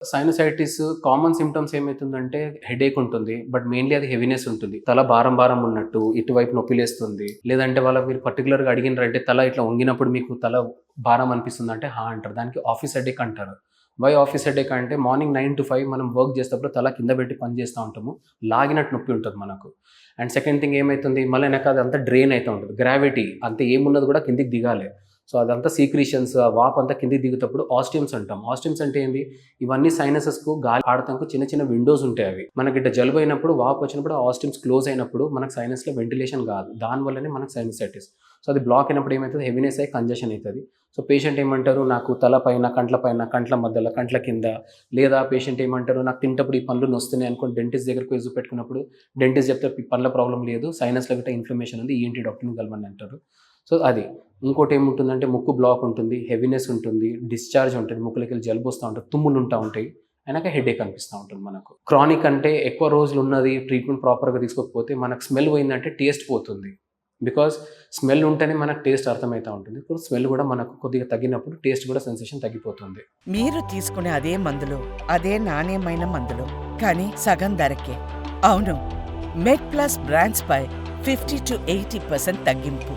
Sinusitis common symptoms ఏమైతుందంటే headache ఉంటుంది. But mainly అది హెవీనెస్ ఉంటుంది. తల భారం భారం ఉన్నట్టు, ఇటువైపు నొప్పిలేస్తుంది. లేదంటే మీరు పర్టిక్యులర్‌గా అడిగినరంటే తల ఇట్లా వంగినప్పుడు మీకు తల భారం అనిపిస్తుందంటే అంటారు. దానికి ఆఫీస్ హెడేక్ అంటారు. వై ఆఫీస్ హెడేక్ అంటే మార్నింగ్ 9-5 మనం వర్క్ చేసేటప్పుడు తల కింద పెట్టి పని చేస్తా ఉంటాము. లాగినట్టు నొప్పి ఉంటది మనకు. అండ్ సెకండ్ థింగ్ ఏమైతుంది మళ్ళీ వెనక అదంతా డ్రైన్ అయితా ఉంటది. గ్రావిటీ అంతే ఏమున్నది కూడా కిందకి దిగాలి. సో అదంతా సీక్రీషన్స్ ఆ వాప్ అంతా కిందకి దిగుతప్పుడు ఆస్టియమ్స్ అంటాం. ఆస్టియమ్స్ అంటే ఏంది? ఇవన్నీ సైనసెస్‌కు గాలి ఆడటానికి చిన్న చిన్న విండోస్ ఉంటాయి అవి. మనకి ఇట్లా జలుబు అయినప్పుడు వాపు వచ్చినప్పుడు ఆ ఆస్టియమ్స్ క్లోజ్ అయినప్పుడు మనకు సైనస్‌లో వెంటిలేషన్ కాదు. దానివల్లనే మనకు సైనసైటిస్. సో అది బ్లాక్ అయినప్పుడు ఏమైతది హెవీనెస్ అయ్యి కంజెషన్ అయితది. సో పేషెంట్ ఏమంటారు నాకు తల పైన, కంట్ల మధ్యలో, కంట్ల కింద లేదా పేషెంట్ ఏమంటారు నాకు తింటప్పుడు ఈ పళ్ళు నొస్తున్నాయి అనుకోని డెంటిస్ట్ దగ్గరికి పోయి చూపెట్టుకున్నప్పుడు డెంటిస్ట్ చెప్తే ఈ పళ్ళ ప్రాబ్లమ్ లేదు. సైనస్‌లో గిట్ట ఇన్‌ఫ్లమేషన్ ఉంది. ఈఎన్‌టీ డాక్టర్‌ని కలవండి అంటారు. సో అది. ఇంకోటి ఏముంటుందంటే ముక్కు బ్లాక్ ఉంటుంది, హెవీనెస్ ఉంటుంది, డిశ్చార్జ్ ఉంటుంది, ముక్కులోకెళ్ళి జలుబు వస్తా ఉంటది, తుమ్ములు ఉంటా ఉంటాయి. అయినాక హెడేక్ అనిపిస్తా ఉంటుంది మనకు. క్రానిక్ అంటే ఎక్కువ రోజులు ఉన్నది ట్రీట్మెంట్ ప్రాపర్‌గా తీసుకోకపోతే మనకు స్మెల్ పోయిందంటే టేస్ట్ పోతుంది. బికాజ్ స్మెల్ ఉంటేనే మనకు టేస్ట్ అర్థమైతా ఉంటుంది. ఇప్పుడు స్మెల్ కూడా మనకు కొద్దిగా తగ్గినప్పుడు టేస్ట్ కూడా సెన్సేషన్ తగ్గిపోతుంది. మీరు తీసుకునే అదే మందులు, అదే నాణ్యమైన మందులు, కానీ సగం ధరకే. అవును, మెడ్ ప్లస్ బ్రాండ్స్ పై 50-80% తగ్గింపు.